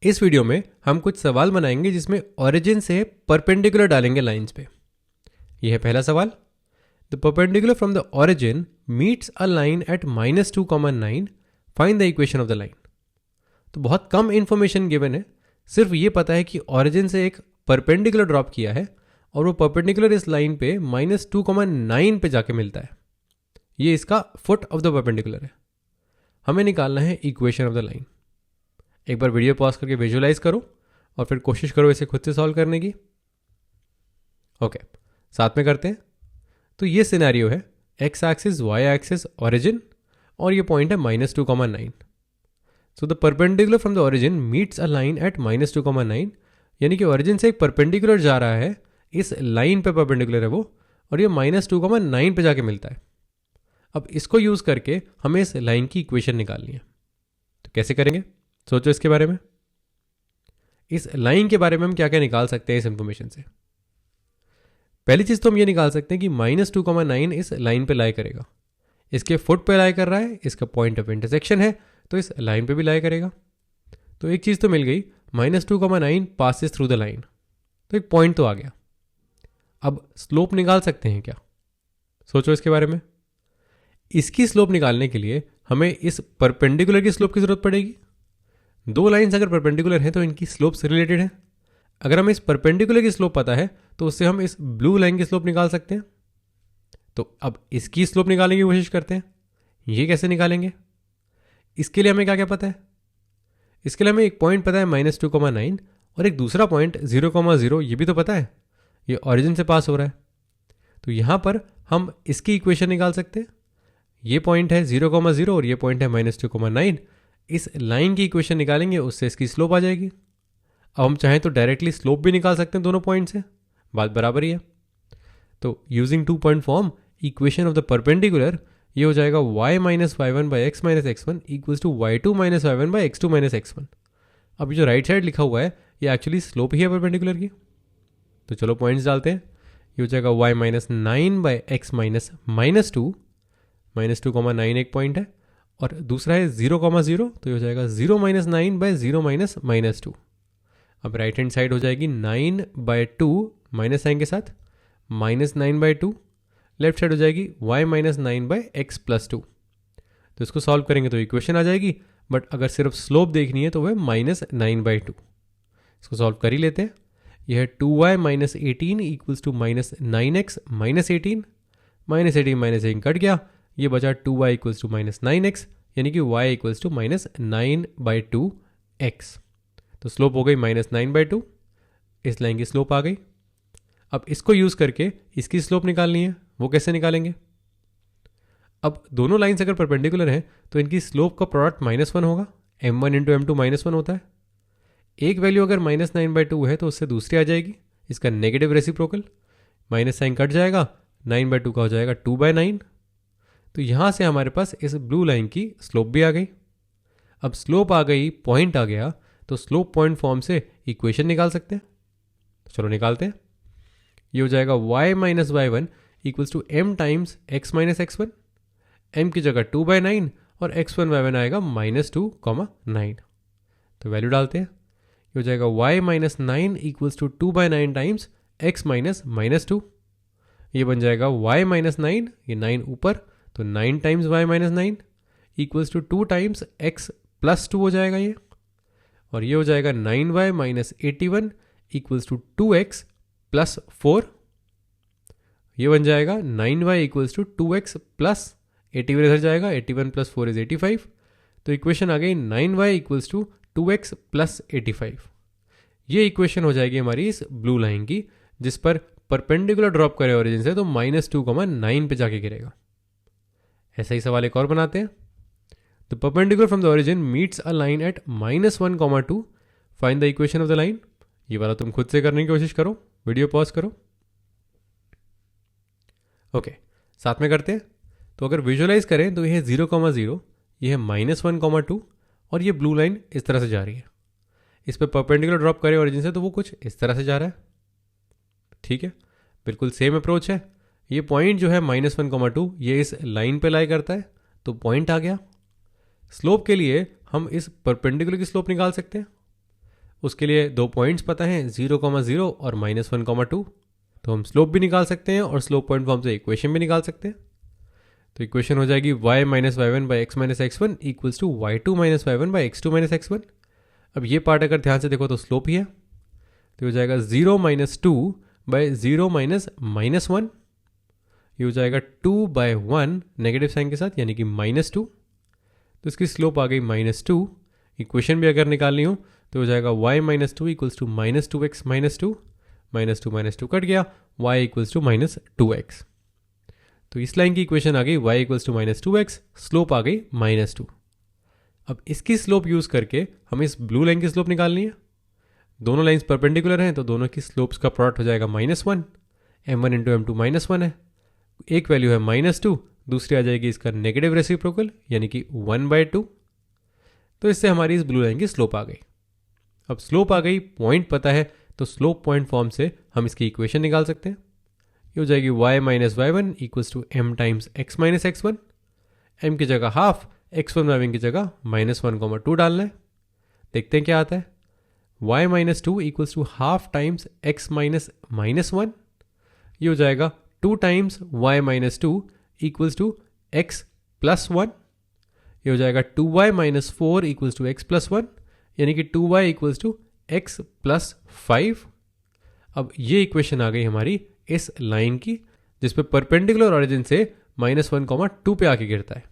इस वीडियो में हम कुछ सवाल बनाएंगे जिसमें ओरिजिन से परपेंडिकुलर डालेंगे लाइंस पे। यह है पहला सवाल। The perpendicular from the origin meets a line at -2,9। Find the equation of the line. तो बहुत कम इंफॉर्मेशन गिवन है, सिर्फ ये पता है कि ओरिजिन से एक परपेंडिकुलर ड्रॉप किया है और वो परपेंडिकुलर इस लाइन पे -2,9 पे जाके मिलता है। ये इसका फुट ऑफ द परपेंडिकुलर है। हमें निकालना है इक्वेशन ऑफ द लाइन। एक बार वीडियो पॉज करके विजुलाइज करो और फिर कोशिश करो इसे खुद से सॉल्व करने की। ओके, साथ में करते हैं। तो ये सिनेरियो है, X axis Y axis origin और ये पॉइंट है -2,9। So the perpendicular from the origin meets a line at -2,9, यानी कि ओरिजिन से एक परपेंडिकुलर जा रहा है, इस लाइन पे परपेंडिकुलर है वो, और ये -2,9 पे जाके मिलता है। अब इसको यूज करके हमें इस लाइन की इक्वेशन निकालनी है। तो कैसे करेंगे, सोचो इसके बारे में। इस लाइन के बारे में हम क्या क्या निकाल सकते हैं इस इंफॉर्मेशन से। पहली चीज तो हम ये निकाल सकते हैं कि -2,9 इस लाइन पे लाई करेगा। इसके फुट पे लाई कर रहा है, इसका पॉइंट ऑफ इंटरसेक्शन है, तो इस लाइन पे भी लाई करेगा। तो एक चीज तो मिल गई, -2,9 पासिस थ्रू द लाइन, तो एक पॉइंट तो आ गया। अब स्लोप निकाल सकते हैं क्या, सोचो इसके बारे में। इसकी स्लोप निकालने के लिए हमें इस परपेंडिकुलर की स्लोप की जरूरत पड़ेगी। दो लाइंस अगर परपेंडिकुलर हैं तो इनकी स्लोप से रिलेटेड है। अगर हमें इस परपेंडिकुलर की स्लोप पता है तो उससे हम इस ब्लू लाइन की स्लोप निकाल सकते हैं। तो अब इसकी स्लोप निकालने की कोशिश करते हैं। ये कैसे निकालेंगे, इसके लिए हमें क्या क्या पता है। इसके लिए हमें एक पॉइंट पता है -2,9 और एक दूसरा पॉइंट 0,0, ये भी तो पता है, ये ओरिजिन से पास हो रहा है। तो यहां पर हम इसकी इक्वेशन निकाल सकते हैं। ये पॉइंट है 0,0 और ये पॉइंट है -2,9। इस लाइन की इक्वेशन निकालेंगे, उससे इसकी स्लोप आ जाएगी। अब हम चाहें तो डायरेक्टली स्लोप भी निकाल सकते हैं दोनों पॉइंट से, बात बराबर ही है। तो using 2 point form, equation of the perpendicular, ये हो जाएगा y-y1/x-x1 इक्वल्स टू y2-y1/x2-x1। अब जो राइट साइड लिखा हुआ है ये एक्चुअली स्लोप ही है परपेंडिकुलर की। तो चलो पॉइंट्स डालते हैं। ये हो जाएगा y-9/x-2, -2,9 एक पॉइंट है और दूसरा है 0,0, तो ये हो जाएगा 0-9/0 -2। अब राइट हैंड साइड हो जाएगी 9/2 माइनस साइन के साथ, -9/2। लेफ्ट साइड हो जाएगी y-9/x+2। तो इसको सॉल्व करेंगे तो इक्वेशन आ जाएगी, बट अगर सिर्फ स्लोप देखनी है तो वह -9/2। इसको सॉल्व कर ही लेते हैं। यह है 2y-18 equals to -9x -18, -18 cut गया, ये बचा 2y इक्वल्स टू -9x, यानी कि y इक्वल्स टू -9/2x। तो स्लोप हो गई -9/2, इस लाइन की स्लोप आ गई। अब इसको यूज करके इसकी स्लोप निकालनी है। वो कैसे निकालेंगे। अब दोनों लाइंस अगर परपेंडिकुलर हैं तो इनकी स्लोप का प्रोडक्ट -1 होगा। m1 इंटू m2 -1 होता है। एक वैल्यू अगर -9/2 है तो उससे दूसरी आ जाएगी, इसका negative reciprocal, minus sign cut जाएगा, 9/2 का हो जाएगा 2/9। तो यहां से हमारे पास इस ब्लू लाइन की स्लोप भी आ गई। अब स्लोप आ गई, पॉइंट आ गया, तो स्लोप पॉइंट फॉर्म से इक्वेशन निकाल सकते हैं। तो चलो निकालते हैं। ये हो जाएगा y-y1 equals to m times x -x1। m की जगह 2/9 और x1 y1 आएगा -2,9। तो वैल्यू डालते हैं। ये हो जाएगा y-9 equals to 2/9 times x -2। ये बन जाएगा y-9, ये 9 ऊपर, तो 9 times y-9 equals to 2 times x+2 हो जाएगा ये, और ये हो जाएगा 9y-81 इक्वल्स टू 2x+4। ये बन जाएगा 9y इक्वल्स टू 2x+81 इधर जाएगा, 81 + 4 = 85। तो इक्वेशन आ गई 9y इक्वल्स टू 2x+85। ये इक्वेशन हो जाएगी हमारी इस ब्लू लाइन की, जिस पर परपेंडिकुलर ड्रॉप करे ओरिजिन से, तो -2,9 पे जाके गिरेगा। ऐसा ही सवाल एक और बनाते हैं। The perpendicular from the origin meets a line eight -1,2। Find the equation of the line. ये वाला तुम खुद से करने की कोशिश करो, वीडियो पॉज करो। ओके, साथ में करते हैं। तो अगर विजुअलाइज करें तो यह 0,0, यह है -1,2 और ये ब्लू लाइन इस तरह से जा रही है। इस पर परपेंडिकुलर ड्रॉप करे ओरिजिन से तो वो कुछ इस तरह से जा रहा है। ठीक है, बिल्कुल सेम अप्रोच है। ये पॉइंट जो है -1,2, ये इस लाइन पे लाई करता है, तो पॉइंट आ गया। स्लोप के लिए हम इस परपेंडिकुलर की स्लोप निकाल सकते हैं। उसके लिए दो पॉइंट्स पता हैं 0,0 और -1,2। तो हम स्लोप भी निकाल सकते हैं और स्लोप पॉइंट फॉर्म से इक्वेशन भी निकाल सकते हैं। तो इक्वेशन हो जाएगी y minus y one by x minus x one equals to y two minus y one by x two minus x one. अब ये पार्ट अगर ध्यान से देखो तो स्लोप ही है, तो हो जाएगा 0 minus two by 0 minus minus one. ये हो जाएगा 2 बाय 1 नेगेटिव साइन के साथ यानी कि -2। तो इसकी स्लोप आ गई -2। इक्वेशन भी अगर निकालनी हो तो हो जाएगा y minus two equals to -2x minus two, -2 cut गया, y इक्वल्स टू -2x। तो इस लाइन की इक्वेशन आ गई y equals to -2x, slope आ गई -2। अब इसकी स्लोप यूज़ करके हमें इस ब्लू लाइन की स्लोप निकालनी है। दोनों लाइंस परपेंडिकुलर हैं तो दोनों की स्लोप्स का प्रोडक्ट हो जाएगा -1, m1 इंटू m2 -1 है, एक वैल्यू है -2, दूसरी आ जाएगी इसका नेगेटिव रेसिप्रोकल यानी कि 1/2। तो इससे हमारी इस ब्लू लाइन की स्लोप आ गई। अब स्लोप आ गई, पॉइंट पता है, तो स्लोप पॉइंट फॉर्म से हम इसकी इक्वेशन निकाल सकते हैं। ये हो जाएगी y minus y one equals to M times X minus x one. M की जगह हाफ, x1 y1 की जगह -1,2 डालना है। देखते हैं क्या आता है। y minus two equals to half times x minus minus one. ये हो जाएगा 2 times y minus two equals to x plus one. ये हो जाएगा 2y minus four equals to x plus one यानी कि 2y equals to x plus 5। अब ये इक्वेशन आ गई हमारी इस लाइन की जिस पे परपेंडिकुलर ऑरिजिन से -1,2 पे आके गिरता है।